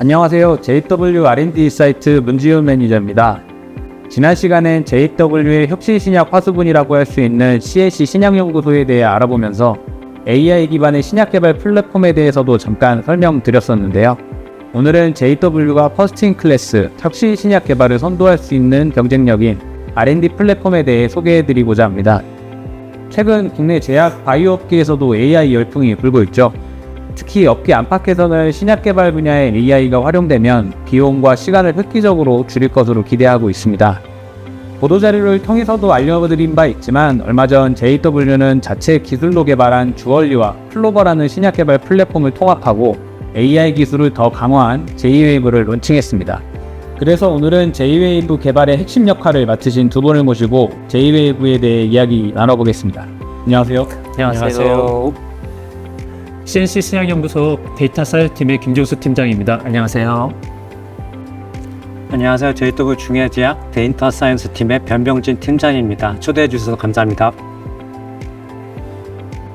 안녕하세요. JW R&D 사이트 문지훈 매니저입니다. 지난 시간엔 JW의 혁신 신약 화수분이라고 할 수 있는 CLC 신약연구소에 대해 알아보면서 AI 기반의 신약 개발 플랫폼에 대해서도 잠깐 설명드렸었는데요. 오늘은 JW가 퍼스트 인 클래스 혁신 신약 개발을 선도할 수 있는 경쟁력인 R&D 플랫폼에 대해 소개해드리고자 합니다. 최근 국내 제약 바이오 업계에서도 AI 열풍이 불고 있죠. 특히 업계 안팎에서는 신약 개발 분야에 AI가 활용되면 비용과 시간을 획기적으로 줄일 것으로 기대하고 있습니다. 보도자료를 통해서도 알려드린 바 있지만 얼마 전 JW는 자체 기술로 개발한 주얼리와 클로버라는 신약 개발 플랫폼을 통합하고 AI 기술을 더 강화한 J-Wave를 론칭했습니다. 그래서 오늘은 J-Wave 개발의 핵심 역할을 맡으신 두 분을 모시고 J-Wave에 대해 이야기 나눠보겠습니다. 안녕하세요. 안녕하세요. CNC 신약연구소 데이터 사이언스 팀의 김종수 팀장입니다. 안녕하세요. 안녕하세요. JW 중해제약 데이터 사이언스 팀의 변병진 팀장입니다. 초대해 주셔서 감사합니다.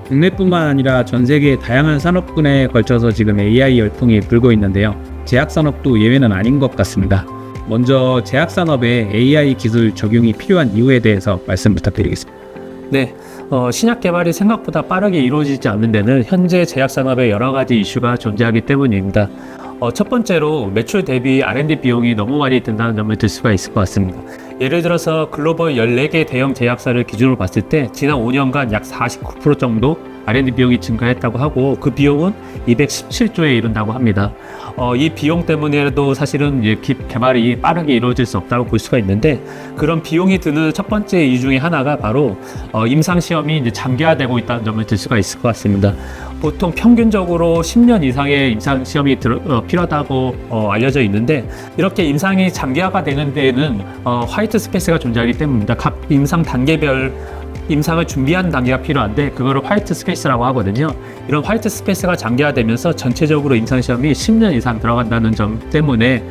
국내뿐만 아니라 전 세계 다양한 산업군에 걸쳐서 지금 AI 열풍이 불고 있는데요. 제약산업도 예외는 아닌 것 같습니다. 먼저 제약산업에 AI 기술 적용이 필요한 이유에 대해서 말씀 부탁드리겠습니다. 네, 신약 개발이 생각보다 빠르게 이루어지지 않는 데는 현재 제약산업에 여러 가지 이슈가 존재하기 때문입니다. 첫 번째로 매출 대비 R&D 비용이 너무 많이 든다는 점을 들 수가 있을 것 같습니다. 예를 들어서 글로벌 14개 대형 제약사를 기준으로 봤을 때 지난 5년간 약 49% 정도 R&D 비용이 증가했다고 하고 그 비용은 217조에 이른다고 합니다. 이 비용 때문에도 사실은 개발이 빠르게 이루어질 수 없다고 볼 수가 있는데 그런 비용이 드는 첫 번째 이유 중에 하나가 바로 임상시험이 이제 장기화되고 있다는 점을 들 수가 있을 것 같습니다. 보통 평균적으로 10년 이상의 임상시험이 필요하다고 알려져 있는데 이렇게 임상이 장기화가 되는 데에는 화이트 스페이스가 존재하기 때문입니다. 각 임상 단계별 임상을 준비하는 단계가 필요한데 그거를 화이트 스페이스라고 하거든요. 이런 화이트 스페이스가 장기화되면서 전체적으로 임상시험이 10년 이상 들어간다는 점 때문에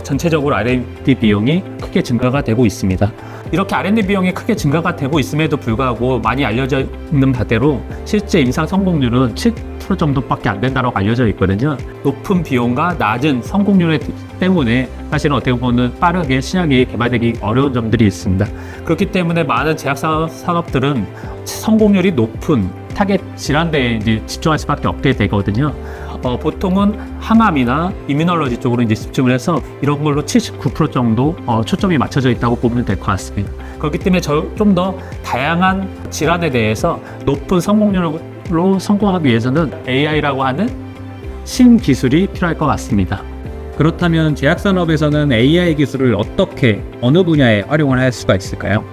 전체적으로 R&D 비용이 크게 증가가 되고 있습니다. 이렇게 R&D 비용이 크게 증가가 되고 있음에도 불구하고 많이 알려져 있는 바대로 실제 임상 성공률은 7% 정도밖에 안 된다고 알려져 있거든요. 높은 비용과 낮은 성공률 때문에 사실은 어떻게 보면 빠르게 신약이 개발되기 어려운 점들이 있습니다. 그렇기 때문에 많은 제약산업들은 성공률이 높은 타겟 질환대에 이제 집중할 수밖에 없게 되거든요. 보통은 항암이나 이뮤놀로지 쪽으로 이제 집중을 해서 이런 걸로 79% 정도 초점이 맞춰져 있다고 보면 될 것 같습니다. 그렇기 때문에 좀 더 다양한 질환에 대해서 높은 성공률로 성공하기 위해서는 AI라고 하는 신기술이 필요할 것 같습니다. 그렇다면 제약산업에서는 AI 기술을 어느 분야에 활용을 할 수가 있을까요?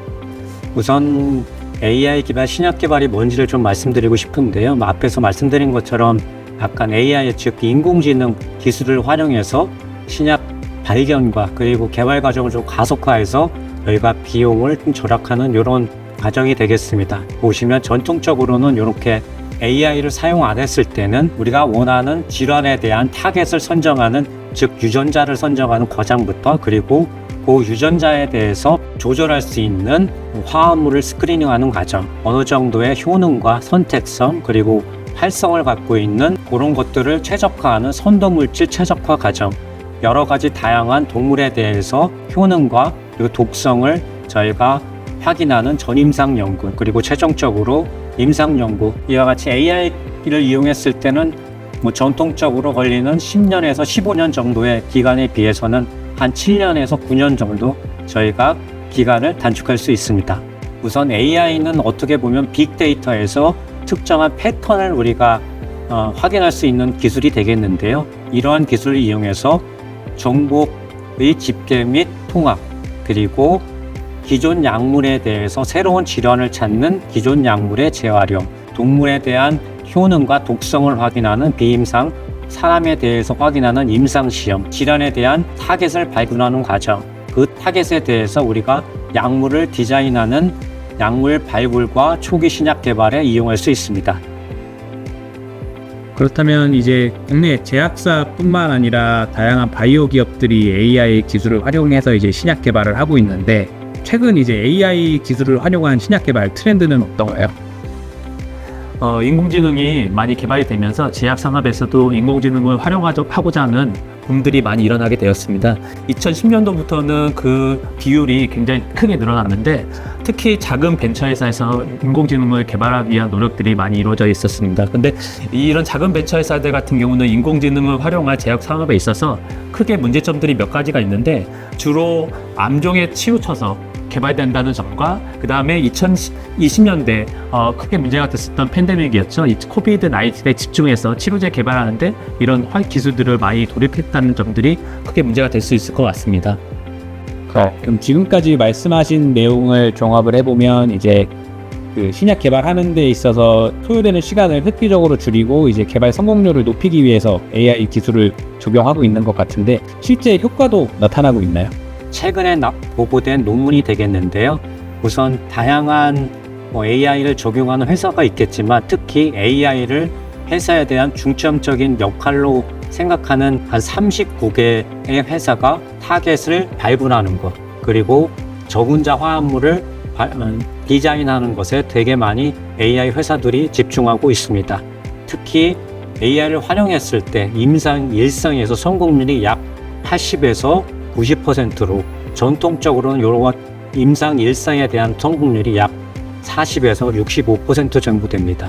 우선 AI 기반 신약 개발이 뭔지를 좀 말씀드리고 싶은데요. 앞에서 말씀드린 것처럼 약간 AI, 즉 인공지능 기술을 활용해서 신약 발견과 그리고 개발 과정을 좀 가속화해서 저희가 비용을 좀 절약하는 이런 과정이 되겠습니다. 보시면 전통적으로는 이렇게 AI를 사용 안 했을 때는 우리가 원하는 질환에 대한 타겟을 선정하는, 즉 유전자를 선정하는 과정부터 그리고 그 유전자에 대해서 조절할 수 있는 화합물을 스크리닝하는 과정, 어느 정도의 효능과 선택성 그리고 활성을 갖고 있는 그런 것들을 최적화하는 선도물질 최적화 과정, 여러 가지 다양한 동물에 대해서 효능과 그리고 독성을 저희가 확인하는 전임상 연구, 그리고 최종적으로 임상 연구, 이와 같이 AI를 이용했을 때는 전통적으로 걸리는 10년에서 15년 정도의 기간에 비해서는 한 7년에서 9년 정도 저희가 기간을 단축할 수 있습니다. 우선 AI는 어떻게 보면 빅데이터에서 특정한 패턴을 우리가 확인할 수 있는 기술이 되겠는데요. 이러한 기술을 이용해서 정보의 집계 및 통합, 그리고 기존 약물에 대해서 새로운 질환을 찾는 기존 약물의 재활용, 동물에 대한 효능과 독성을 확인하는 비임상, 사람에 대해서 확인하는 임상시험, 질환에 대한 타겟을 발견하는 과정, 그 타겟에 대해서 우리가 약물을 디자인하는 약물 발굴과 초기 신약 개발에 이용할 수 있습니다. 그렇다면 이제 국내 제약사뿐만 아니라 다양한 바이오 기업들이 AI 기술을 활용해서 이제 신약 개발을 하고 있는데 최근 이제 AI 기술을 활용한 신약 개발 트렌드는 어떤가요? 인공지능이 많이 개발이 되면서 제약 산업에서도 인공지능을 활용하고자 하는 붐들이 많이 일어나게 되었습니다. 2010년도부터는 그 비율이 굉장히 크게 늘어났는데 특히 작은 벤처 회사에서 인공지능을 개발하기 위한 노력들이 많이 이루어져 있었습니다. 근데 이런 작은 벤처 회사들 같은 경우는 인공지능을 활용할 제약 산업에 있어서 크게 문제점들이 몇 가지가 있는데 주로 암종에 치우쳐서 개발된다는 점과 그 다음에 2020년대 크게 문제가 됐었던 팬데믹이었죠. 이 코비드 19에 집중해서 치료제 개발하는데 이런 기술들을 많이 돌입했다는 점들이 크게 문제가 될 수 있을 것 같습니다. 그럼 지금까지 말씀하신 내용을 종합을 해보면 이제 그 신약 개발하는 데 있어서 소요되는 시간을 획기적으로 줄이고 이제 개발 성공률을 높이기 위해서 AI 기술을 적용하고 있는 것 같은데 실제 효과도 나타나고 있나요? 최근에 보고된 논문이 되겠는데요. 우선 다양한 AI를 적용하는 회사가 있겠지만 특히 AI를 회사에 대한 중점적인 역할로 생각하는 한 39개의 회사가 타겟을 발굴하는 것, 그리고 저분자 화합물을 디자인하는 것에 되게 많이 AI 회사들이 집중하고 있습니다. 특히 AI를 활용했을 때 일상에서 성공률이 약 80에서 90%로 전통적으로는 이런 일상에 대한 성공률이 약 40에서 65% 정도 됩니다.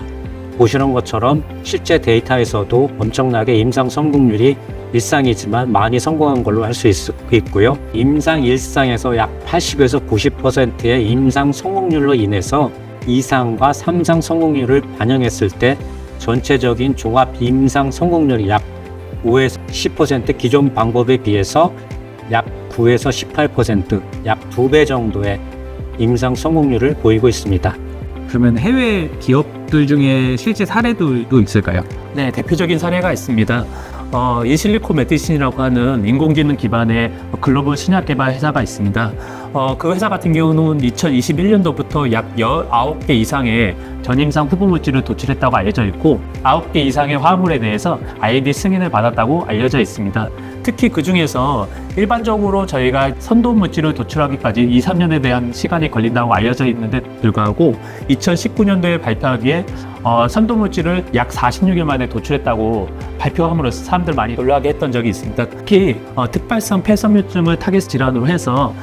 보시는 것처럼 실제 데이터에서도 엄청나게 임상 성공률이 일상이지만 많이 성공한 걸로 할 수 있고요. 일상에서 약 80에서 90%의 임상 성공률로 인해서 2상과 3상 성공률을 반영했을 때 전체적인 종합 임상 성공률이 약 5에서 10% 기존 방법에 비해서 약 9에서 18%, 약 2배 정도의 임상 성공률을 보이고 있습니다. 그러면 해외 기업들 중에 실제 사례들도 있을까요? 네, 대표적인 사례가 있습니다. 이실리콘 메디신이라고 하는 인공지능 기반의 글로벌 신약 개발 회사가 있습니다. 그 회사 같은 경우는 2021년도부터 약 19개 이상의 전임상 후보 물질을 도출했다고 알려져 있고 9개 이상의 화합물에 대해서 IND 승인을 받았다고 알려져 있습니다. 특히 그 중에서 일반적으로 저희가 선도 물질을 도출하기까지 2, 3년에 대한 시간이 걸린다고 알려져 있는데 불구하고 2019년도에 발표하기에 선도 물질을 약 46일 만에 도출했다고 발표함으로써 사람들 많이 놀라게 했던 적이 있습니다. 특히 특발성 폐섬유증을 타겟 질환으로 해서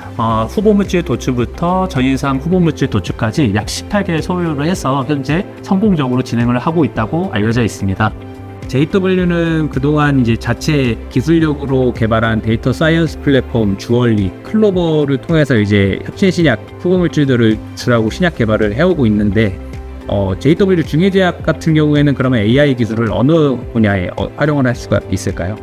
후보 물질 도출부터 전인상 후보 물질 도출까지 약 18개를 소유를 해서 현재 성공적으로 진행을 하고 있다고 알려져 있습니다. JW는 그동안 이제 자체 기술력으로 개발한 데이터 사이언스 플랫폼 주얼리, 클로버를 통해서 이제 혁신 신약 후보 물질들을 주라고 신약 개발을 해오고 있는데 JW 중해제약 같은 경우에는 그러면 AI 기술을 어느 분야에 활용을 할 수가 있을까요?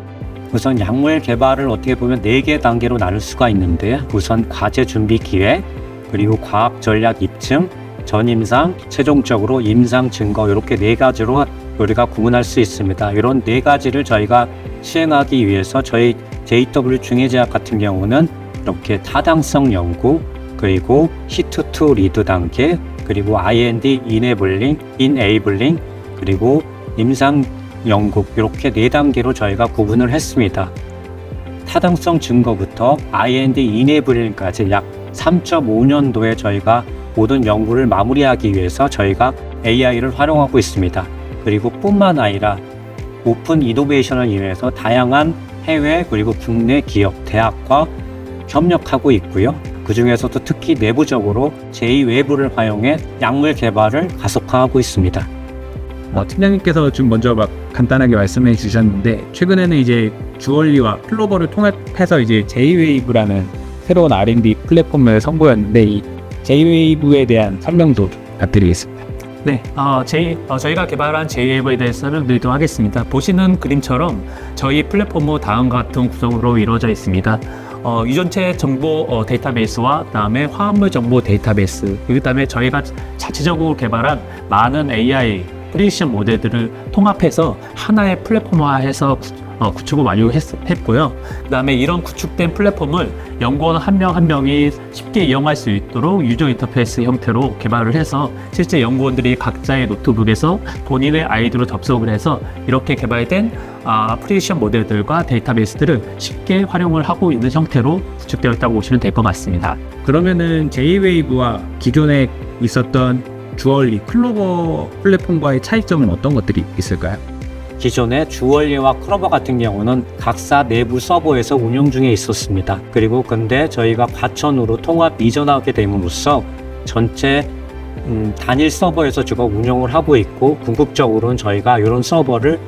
우선 약물 개발을 어떻게 보면 4개 단계로 나눌 수가 있는데요. 우선 과제 준비 기획, 그리고 과학 전략 입증, 전임상, 최종적으로 임상 증거 이렇게 4가지로 우리가 구분할 수 있습니다. 이런 4가지를 저희가 시행하기 위해서 저희 JW 중해제약 같은 경우는 이렇게 타당성 연구, 그리고 시트2 리드 단계, 그리고 IND enabling, 그리고 임상 연구 이렇게 4단계로 저희가 구분을 했습니다. 타당성 증거부터 IND enabling,까지 약 3.5년도에 저희가 모든 연구를 마무리하기 위해서 저희가 AI를 활용하고 있습니다. 그리고 뿐만 아니라 오픈 이노베이션을 위해서 다양한 해외 그리고 국내 기업, 대학과 협력하고 있고요. 그 중에서도 특히 내부적으로 제2외부를 활용해 약물 개발을 가속화하고 있습니다. 팀장님께서 좀 먼저 간단하게 말씀해 주셨는데 최근에는 이제 주얼리와 클로버를 통합해서 이제 J-Wave라는 새로운 R&D 플랫폼을 선보였는데 이 J-Wave에 대한 설명도 부탁드리겠습니다. 네, 저희가 개발한 J-Wave에 대해서 설명드리도록 하겠습니다. 보시는 그림처럼 저희 플랫폼은 다음과 같은 구성으로 이루어져 있습니다. 유전체 정보 데이터베이스와 그다음에 화합물 정보 데이터베이스, 그다음에 저희가 자체적으로 개발한 많은 AI 프리디션 모델들을 통합해서 하나의 플랫폼화해서 구축을 완료했고요. 그 다음에 이런 구축된 플랫폼을 연구원 한 명 한 명이 쉽게 이용할 수 있도록 유저 인터페이스 형태로 개발을 해서 실제 연구원들이 각자의 노트북에서 본인의 아이디로 접속을 해서 이렇게 개발된 프리디션 모델들과 데이터베이스들을 쉽게 활용을 하고 있는 형태로 구축되어 있다고 보시면 될 것 같습니다. 그러면은 J-Wave와 기존에 있었던 주얼리, 클로버 플랫폼과의 차이점은 어떤 것들이 있을까요? 기존의 주얼리와 클로버 같은 경우는 각사 내부 서버에서 운영 중에 있었습니다. 그리고 근데 저희가 과천으로 통합 이전하게 됨으로써 전체 단일 서버에서 주로 운영을 하고 있고, 궁극적으로는 저희가 이런 서버를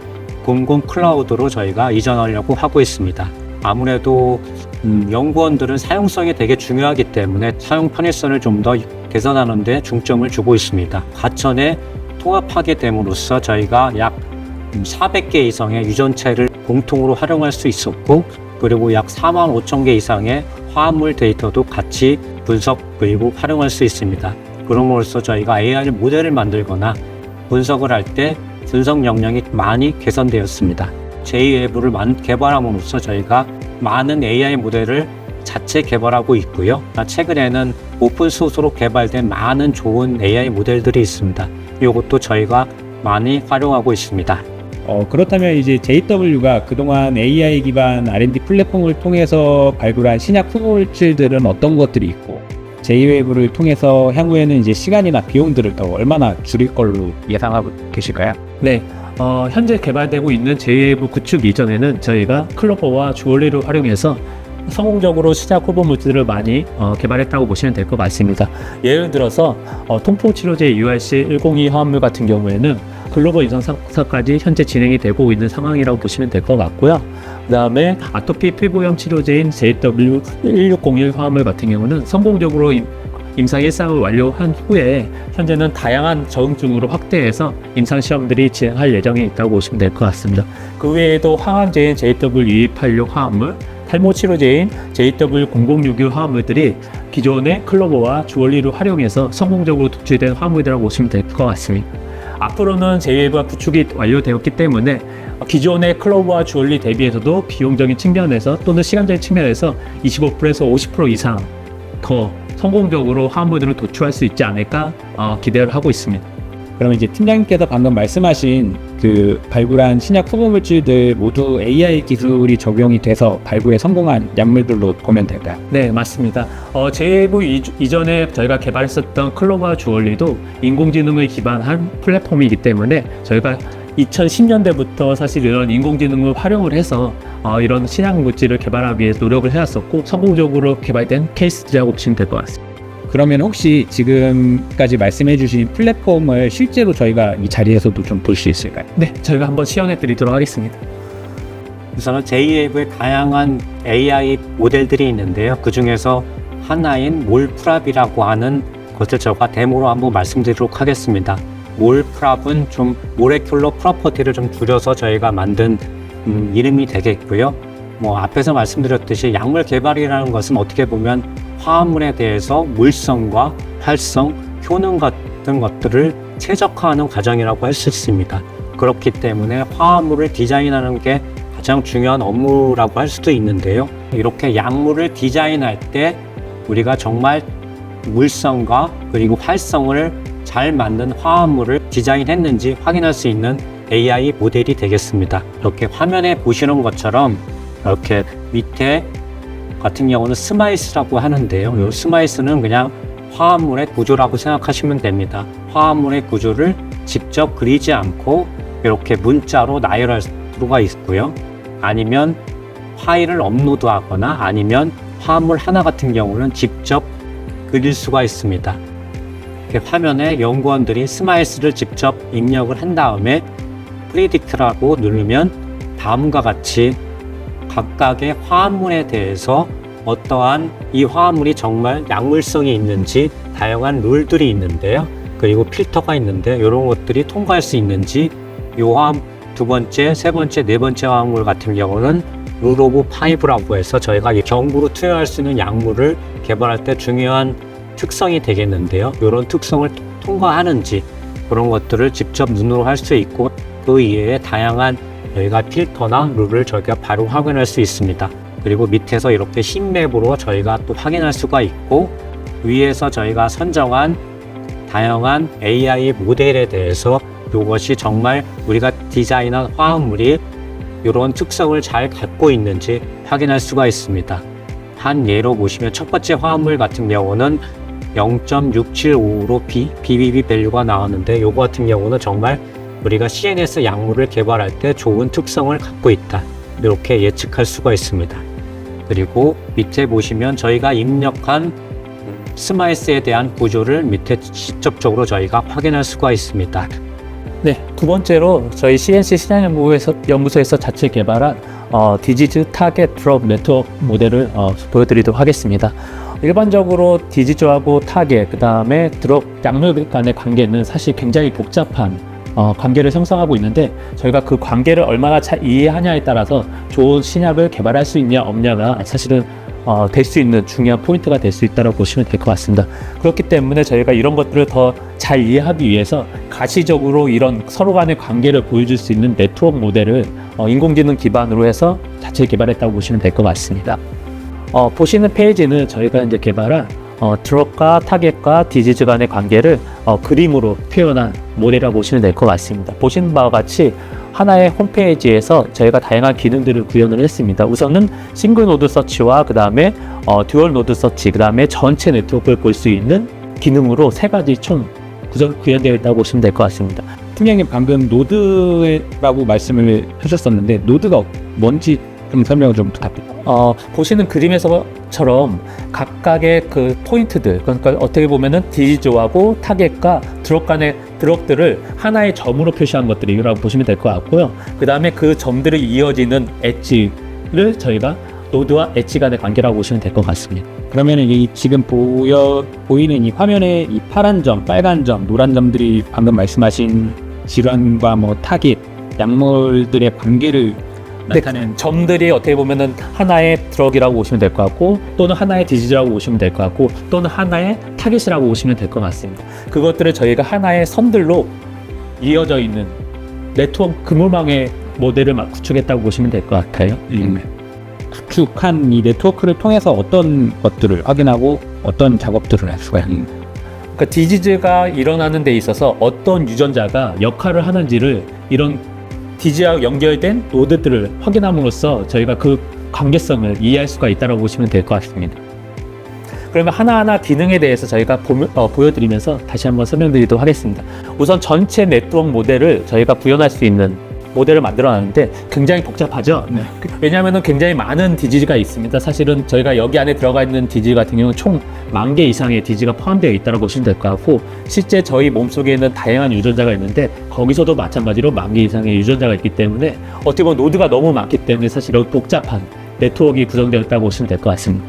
공공 클라우드로 저희가 이전하려고 하고 있습니다. 아무래도 연구원들은 사용성이 되게 중요하기 때문에 사용 편의성을 좀 더 개선하는 데 중점을 주고 있습니다. 과천에 통합하게 됨으로써 저희가 약 400개 이상의 유전체를 공통으로 활용할 수 있었고, 그리고 약 45,000개 이상의 화합물 데이터도 같이 분석 그리고 활용할 수 있습니다. 그럼으로써 저희가 AI 모델을 만들거나 분석을 할 때 분석 역량이 많이 개선되었습니다. j-웹을 개발함으로써 저희가 많은 AI 모델을 자체 개발하고 있고요. 최근에는 오픈소스로 개발된 많은 좋은 AI 모델들이 있습니다. 이것도 저희가 많이 활용하고 있습니다. 그렇다면 이제 JW가 그동안 AI 기반 R&D 플랫폼을 통해서 발굴한 신약 후보물질들은 어떤 것들이 있고, J-웹을 통해서 향후에는 이제 시간이나 비용들을 더 얼마나 줄일 걸로 예상하고 계실까요? 네, 현재 개발되고 있는 j-웹 구축 이전에는 저희가 클로버와 주얼리를 활용해서 성공적으로 시작 후보 물질을 많이 개발했다고 보시면 될 것 같습니다. 예를 들어서 통풍치료제 URC102 화합물 같은 경우에는 글로벌 이전 상사까지 현재 진행이 되고 있는 상황이라고 보시면 될 것 같고요. 그 다음에 아토피 피부염 치료제인 JW1601 화합물 같은 경우는 성공적으로 임상 1상을 완료한 후에 현재는 다양한 적응증으로 확대해서 임상 시험들이 진행할 예정에 있다고 보시면 될 것 같습니다. 그 외에도 항암제인 JW2286 화합물, 탈모 치료제인 JW0061 화합물들이 기존의 클로버와 주얼리를 활용해서 성공적으로 도출된 화합물이라고 보시면 될 것 같습니다. 앞으로는 j-웹과 구축이 완료되었기 때문에 기존의 클로버와 주얼리 대비해서도 비용적인 측면에서 또는 시간적인 측면에서 25%에서 50% 이상 더 성공적으로 화합물들을 도출할 수 있지 않을까 기대를 하고 있습니다. 그러면 이제 팀장님께서 방금 말씀하신 그 발굴한 신약 후보물질들 모두 AI 기술이 적용이 돼서 발굴에 성공한 약물들로 보면 될까요? 네, 맞습니다. j-웹 이전에 저희가 개발했었던 클로버와 주얼리도 인공지능을 기반한 플랫폼이기 때문에 저희가 2010년대부터 사실 이런 인공지능을 활용을 해서 이런 신약 물질을 개발하기 위해 노력을 해왔었고, 성공적으로 개발된 케이스들이라고 보시면 될 것 같습니다. 그러면 혹시 지금까지 말씀해 주신 플랫폼을 실제로 저희가 이 자리에서도 좀 볼 수 있을까요? 네, 저희가 한번 시연해 드리도록 하겠습니다. 우선은 j-웹의 다양한 AI 모델들이 있는데요. 그 중에서 하나인 몰프랍이라고 하는 것을 제가 데모로 한번 말씀드리도록 하겠습니다. 몰프랍은 좀 모레큘러 프로퍼티를 좀 줄여서 저희가 만든 이름이 되겠고요. 앞에서 말씀드렸듯이 약물 개발이라는 것은 어떻게 보면 화합물에 대해서 물성과 활성, 효능 같은 것들을 최적화하는 과정이라고 할 수 있습니다. 그렇기 때문에 화합물을 디자인하는 게 가장 중요한 업무라고 할 수도 있는데요. 이렇게 약물을 디자인할 때 우리가 정말 물성과 그리고 활성을 잘 맞는 화합물을 디자인했는지 확인할 수 있는 AI 모델이 되겠습니다. 이렇게 화면에 보시는 것처럼 이렇게 밑에 같은 경우는 스마이스라고 하는데요. 이 스마이스는 그냥 화합물의 구조라고 생각하시면 됩니다. 화합물의 구조를 직접 그리지 않고 이렇게 문자로 나열할 수가 있고요. 아니면 파일을 업로드하거나 아니면 화합물 하나 같은 경우는 직접 그릴 수가 있습니다. 이렇게 화면에 연구원들이 스마이스를 직접 입력을 한 다음에 프리딕트라고 누르면 다음과 같이 각각의 화합물에 대해서 어떠한 이 화합물이 정말 약물성이 있는지 다양한 룰들이 있는데요. 그리고 필터가 있는데 이런 것들이 통과할 수 있는지, 요 화합 두 번째, 세 번째, 네 번째 화합물 같은 경우는 룰 오브 5라고 해서 저희가 경구로 투여할 수 있는 약물을 개발할 때 중요한 특성이 되겠는데요. 이런 특성을 통과하는지 그런 것들을 직접 눈으로 할 수 있고, 그 이외에 다양한 저희가 필터나 룰을 저희가 바로 확인할 수 있습니다. 그리고 밑에서 이렇게 흰맵으로 저희가 또 확인할 수가 있고, 위에서 저희가 선정한 다양한 AI 모델에 대해서 이것이 정말 우리가 디자인한 화합물이 이런 특성을 잘 갖고 있는지 확인할 수가 있습니다. 한 예로 보시면 첫 번째 화합물 같은 경우는 0.675로 BBB 밸류가 나왔는데, 이거 같은 경우는 정말 우리가 CNS 약물을 개발할 때 좋은 특성을 갖고 있다. 이렇게 예측할 수가 있습니다. 그리고 밑에 보시면 저희가 입력한 스마이스에 대한 구조를 밑에 직접적으로 저희가 확인할 수가 있습니다. 네, 두 번째로 저희 CNC 신약연구소에서 자체 개발한 디지즈 타겟 드롭 네트워크 모델을 보여드리도록 하겠습니다. 일반적으로 디지즈하고 타겟, 그 다음에 드롭 약물 간의 관계는 사실 굉장히 복잡한 관계를 형성하고 있는데, 저희가 그 관계를 얼마나 잘 이해하냐에 따라서 좋은 신약을 개발할 수 있냐 없냐가 사실은 될 수 있는 중요한 포인트가 될 수 있다고 보시면 될 것 같습니다. 그렇기 때문에 저희가 이런 것들을 더 잘 이해하기 위해서 가시적으로 이런 서로 간의 관계를 보여줄 수 있는 네트워크 모델을 인공지능 기반으로 해서 자체 개발했다고 보시면 될 것 같습니다. 보시는 페이지는 저희가 이제 개발한 드롭과 타겟과 디지즈 간의 관계를 그림으로 표현한 모델이라고 보시면 될 것 같습니다. 보시는 바와 같이 하나의 홈페이지에서 저희가 다양한 기능들을 구현을 했습니다. 우선은 싱글 노드 서치와 그 다음에 듀얼 노드 서치, 그 다음에 전체 네트워크를 볼 수 있는 기능으로 세 가지 총 구현되어 있다고 보시면 될 것 같습니다. 팀장님 방금 노드라고 말씀을 하셨었는데 노드가 뭔지 좀 설명을 좀 부탁드립니다. 보시는 그림에서처럼 각각의 그 포인트들, 그러니까 어떻게 보면은 디지즈하고 타겟과 드롭 간의 드롭들을 하나의 점으로 표시한 것들이라고 보시면 될 것 같고요. 그 다음에 그 점들을 이어지는 엣지를 저희가 노드와 엣지 간의 관계라고 보시면 될 것 같습니다. 그러면 이 지금 보이는 이 화면에 이 파란 점, 빨간 점, 노란 점들이 방금 말씀하신 질환과 뭐 타깃, 약물들의 관계를 나타낸 점들이 어떻게 보면은 하나의 드럭이라고 보시면 될 것 같고, 또는 하나의 디지즈라고 보시면 될 것 같고, 또는 하나의 타깃이라고 보시면 될 것 같습니다. 그것들을 저희가 하나의 선들로 이어져 있는 네트워크 그물망의 모델을 구축했다고 보시면 될 것 같아요. 구축한 이 네트워크를 통해서 어떤 것들을 확인하고 어떤 작업들을 할 수가 있는 그러니까 디지즈가 일어나는 데 있어서 어떤 유전자가 역할을 하는지를 이런 디지즈와 연결된 노드들을 확인함으로써 저희가 그 관계성을 이해할 수가 있다고 보시면 될 것 같습니다. 그러면 하나하나 기능에 대해서 저희가 보여드리면서 다시 한번 설명드리도록 하겠습니다. 우선 전체 네트워크 모델을 저희가 구현할 수 있는 모델을 만들어놨는데 굉장히 복잡하죠. 네. 왜냐하면 굉장히 많은 디지즈가 있습니다. 사실은 저희가 여기 안에 들어가 있는 디지즈 같은 경우는 총 10,000개 이상의 디지즈가 포함되어 있다고 보시면 될 것 같고, 실제 저희 몸속에 있는 다양한 유전자가 있는데 거기서도 마찬가지로 10,000개 이상의 유전자가 있기 때문에 어떻게 보면 노드가 너무 많기 때문에 사실 여기 복잡한 네트워크가 구성되었다고 보시면 될 것 같습니다.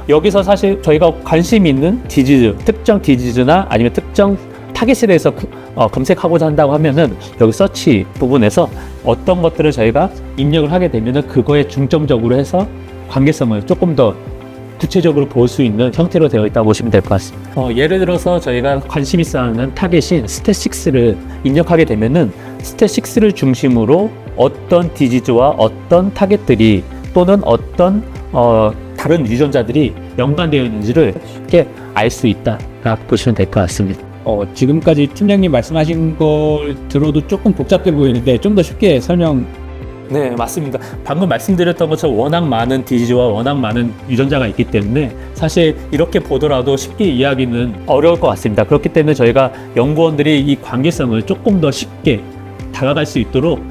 여기서 사실 저희가 관심 있는 디지즈, 특정 디지즈나 아니면 특정 타겟에 대해서 검색하고자 한다고 하면은 여기 서치 부분에서 어떤 것들을 저희가 입력을 하게 되면은 그거에 중점적으로 해서 관계성을 조금 더 구체적으로 볼 수 있는 형태로 되어 있다고 보시면 될 것 같습니다. 예를 들어서 저희가 관심 있어 하는 타겟인 스탯6를 입력하게 되면은 스탯6를 중심으로 어떤 디지즈와 어떤 타겟들이 또는 어떤 다른 유전자들이 연관되어 있는지를 쉽게 알 수 있다라고 보시면 될 것 같습니다. 지금까지 팀장님 말씀하신 걸 들어도 조금 복잡해 보이는데 좀 더 쉽게 설명. 네, 맞습니다. 방금 말씀드렸던 것처럼 워낙 많은 디지즈와 워낙 많은 유전자가 있기 때문에 사실 이렇게 보더라도 쉽게 이해하기는 어려울 것 같습니다. 그렇기 때문에 저희가 연구원들이 이 관계성을 조금 더 쉽게 다가갈 수 있도록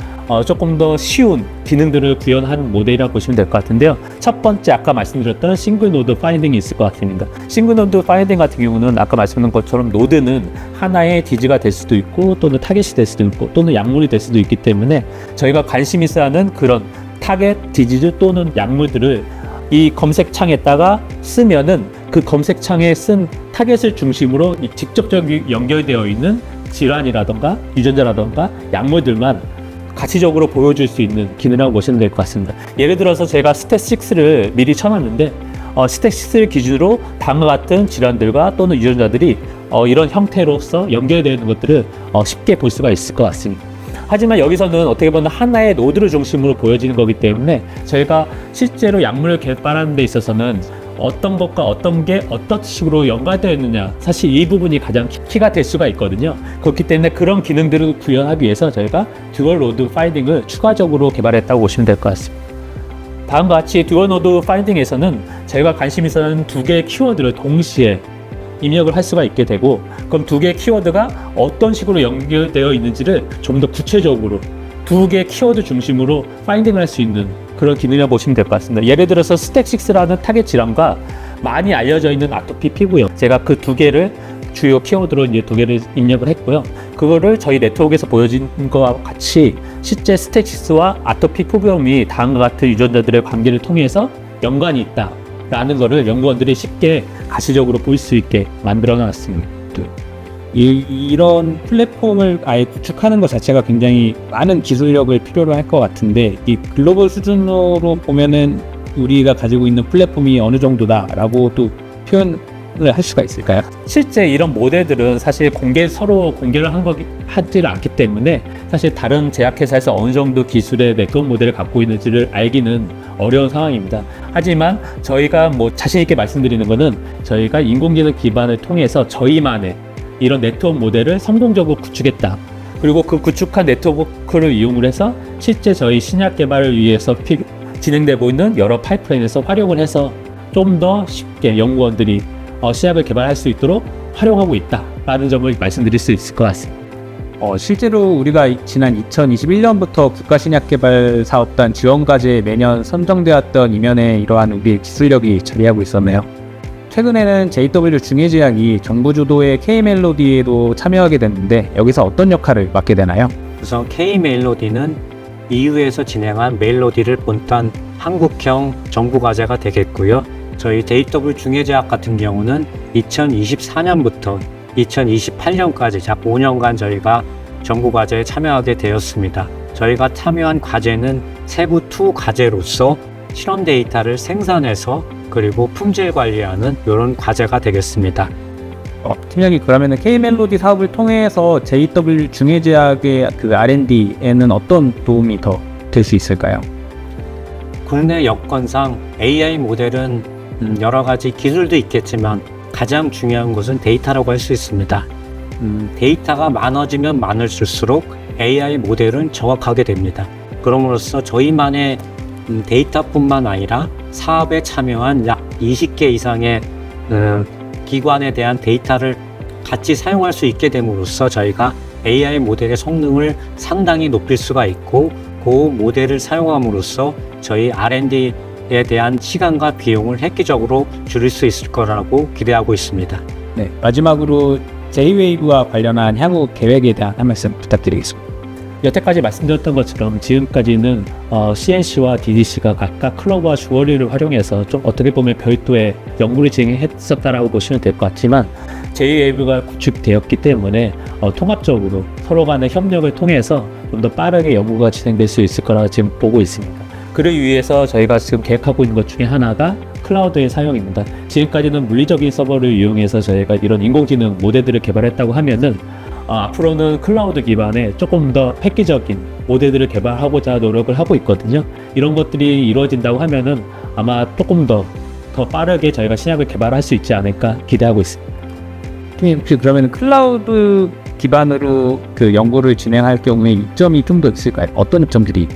조금 더 쉬운 기능들을 구현한 모델이라고 보시면 될 것 같은데요. 첫 번째 아까 말씀드렸던 싱글 노드 파인딩이 있을 것 같습니다. 싱글 노드 파인딩 같은 경우는 아까 말씀드린 것처럼 노드는 하나의 디지가 될 수도 있고 또는 타겟이 될 수도 있고 또는 약물이 될 수도 있기 때문에 저희가 관심 있어 하는 그런 타겟, 디지즈 또는 약물들을 이 검색창에다가 쓰면은 그 검색창에 쓴 타겟을 중심으로 직접적인 연결되어 있는 질환이라던가 유전자라던가 약물들만 가시적으로 보여줄 수 있는 기능이라고 보시면 될 것 같습니다. 예를 들어서 제가 스탯6를 미리 쳐놨는데 스탯6를 기준으로 다음과 같은 질환들과 또는 유전자들이 이런 형태로서 연결되어 있는 것들을 쉽게 볼 수가 있을 것 같습니다. 하지만 여기서는 어떻게 보면 하나의 노드를 중심으로 보여지는 거기 때문에 저희가 실제로 약물을 개발하는 데 있어서는 어떤 것과 어떤 게 어떤 식으로 연관되어 있느냐, 사실 이 부분이 가장 키가 될 수가 있거든요. 그렇기 때문에 그런 기능들을 구현하기 위해서 저희가 듀얼 노드 파인딩을 추가적으로 개발했다고 보시면 될 것 같습니다. 다음과 같이 듀얼 노드 파인딩에서는 저희가 관심 있어하는 두 개의 키워드를 동시에 입력을 할 수가 있게 되고, 그럼 두 개의 키워드가 어떤 식으로 연결되어 있는지를 좀 더 구체적으로 두 개의 키워드 중심으로 파인딩을 할 수 있는 그런 기능이라고 보시면 될 것 같습니다. 예를 들어서 스택6라는 타겟 질환과 많이 알려져 있는 아토피 피부염, 제가 그 두 개를 주요 키워드로 이제 두 개를 입력을 했고요. 그거를 저희 네트워크에서 보여진 것과 같이 실제 스택6와 아토피 피부염이 다음과 같은 유전자들의 관계를 통해서 연관이 있다라는 거를 연구원들이 쉽게 가시적으로 볼 수 있게 만들어 놨습니다. 이런 플랫폼을 아예 구축하는 것 자체가 굉장히 많은 기술력을 필요로 할 것 같은데, 이 글로벌 수준으로 보면은 우리가 가지고 있는 플랫폼이 어느 정도다라고 또 표현을 할 수가 있을까요? 실제 이런 모델들은 사실 서로 공개를 하지 않기 때문에 사실 다른 제약회사에서 어느 정도 기술의 네트워크 모델을 갖고 있는지를 알기는 어려운 상황입니다. 하지만 저희가 자신 있게 말씀드리는 것은 저희가 인공지능 기반을 통해서 저희만의 이런 네트워크 모델을 성공적으로 구축했다. 그리고 그 구축한 네트워크를 이용을 해서 실제 저희 신약 개발을 위해서 진행되고 있는 여러 파이프라인에서 활용을 해서 좀 더 쉽게 연구원들이 시약을 개발할 수 있도록 활용하고 있다라는 점을 말씀드릴 수 있을 것 같습니다. 실제로 우리가 지난 2021년부터 국가신약개발사업단 지원과제에 매년 선정되었던 이면에 이러한 우리의 기술력이 자리하고 있었네요. 최근에는 JW 중해제약이 정부 주도의 K-멜로디에도 참여하게 됐는데, 여기서 어떤 역할을 맡게 되나요? 우선 K-멜로디는 EU에서 진행한 멜로디를 본딴 한국형 정부 과제가 되겠고요. 저희 JW 중해제약 같은 경우는 2024년부터 2028년까지 약 5년간 저희가 정부 과제에 참여하게 되었습니다. 저희가 참여한 과제는 세부 2 과제로서 실험 데이터를 생산해서 그리고 품질 관리하는 이런 과제가 되겠습니다. 팀장님, 그러면은 K-멜로디 사업을 통해서 JW 중해제약의 그 R&D에는 어떤 도움이 더 될 수 있을까요? 국내 여건상 AI 모델은 여러 가지 기술도 있겠지만 가장 중요한 것은 데이터라고 할 수 있습니다. 데이터가 많아지면 많을수록 AI 모델은 정확하게 됩니다. 그럼으로써 저희만의 데이터뿐만 아니라 사업에 참여한 약 20개 이상의 기관에 대한 데이터를 같이 사용할 수 있게 됨으로써 저희가 AI 모델의 성능을 상당히 높일 수가 있고, 그 모델을 사용함으로써 저희 R&D에 대한 시간과 비용을 획기적으로 줄일 수 있을 거라고 기대하고 있습니다. 네, 마지막으로 J-Wave와 관련한 향후 계획에 대한 한 말씀 부탁드리겠습니다. 여태까지 말씀드렸던 것처럼 지금까지는 CNC와 DDC가 각각 클로버와 주얼리를 활용해서 좀 어떻게 보면 별도의 연구를 진행했었다라고 보시면 될 것 같지만, J-Wave가 구축되었기 때문에 통합적으로 서로 간의 협력을 통해서 좀 더 빠르게 연구가 진행될 수 있을 거라고 지금 보고 있습니다. 그를 위해서 저희가 지금 계획하고 있는 것 중에 하나가 클라우드의 사용입니다. 지금까지는 물리적인 서버를 이용해서 저희가 이런 인공지능 모델들을 개발했다고 하면은 앞으로는 클라우드 기반의 조금 더 획기적인 모델들을 개발하고자 노력을 하고 있거든요. 이런 것들이 이루어진다고 하면은 아마 조금 더 빠르게 저희가 신약을 개발할 수 있지 않을까 기대하고 있습니다. 혹시 그러면 클라우드 기반으로 그 연구를 진행할 경우에 이점이 좀 더 있을까요? 어떤 점들이?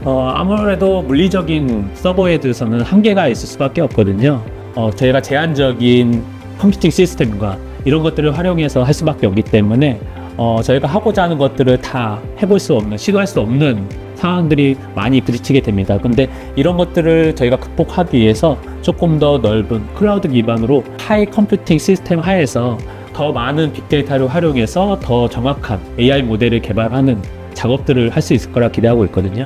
아무래도 물리적인 서버에 대해서는 한계가 있을 수밖에 없거든요. 저희가 제한적인 컴퓨팅 시스템과 이런 것들을 활용해서 할 수밖에 없기 때문에 저희가 하고자 하는 것들을 다 해볼 수 없는, 시도할 수 없는 상황들이 많이 부딪히게 됩니다. 근데 이런 것들을 저희가 극복하기 위해서 조금 더 넓은 클라우드 기반으로 하이 컴퓨팅 시스템 하에서 더 많은 빅데이터를 활용해서 더 정확한 AI 모델을 개발하는 작업들을 할 수 있을 거라 기대하고 있거든요.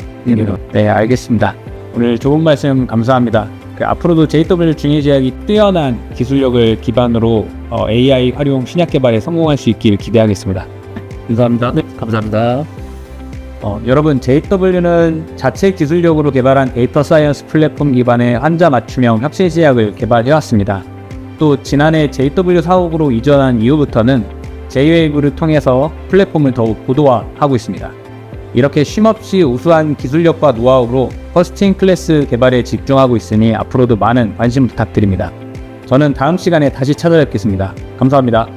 네, 알겠습니다. 오늘 좋은 말씀 감사합니다. 앞으로도 JW 중해제약이 뛰어난 기술력을 기반으로 AI 활용 신약 개발에 성공할 수 있길 기대하겠습니다. 감사합니다. 네, 감사합니다. 여러분, JW는 자체 기술력으로 개발한 데이터 사이언스 플랫폼 기반의 환자 맞춤형 혁신 제약을 개발해왔습니다. 또 지난해 JW 사옥으로 이전한 이후부터는 J-Wave를 통해서 플랫폼을 더욱 고도화하고 있습니다. 이렇게 쉼없이 우수한 기술력과 노하우로 퍼스트 클래스 개발에 집중하고 있으니 앞으로도 많은 관심 부탁드립니다. 저는 다음 시간에 다시 찾아뵙겠습니다. 감사합니다.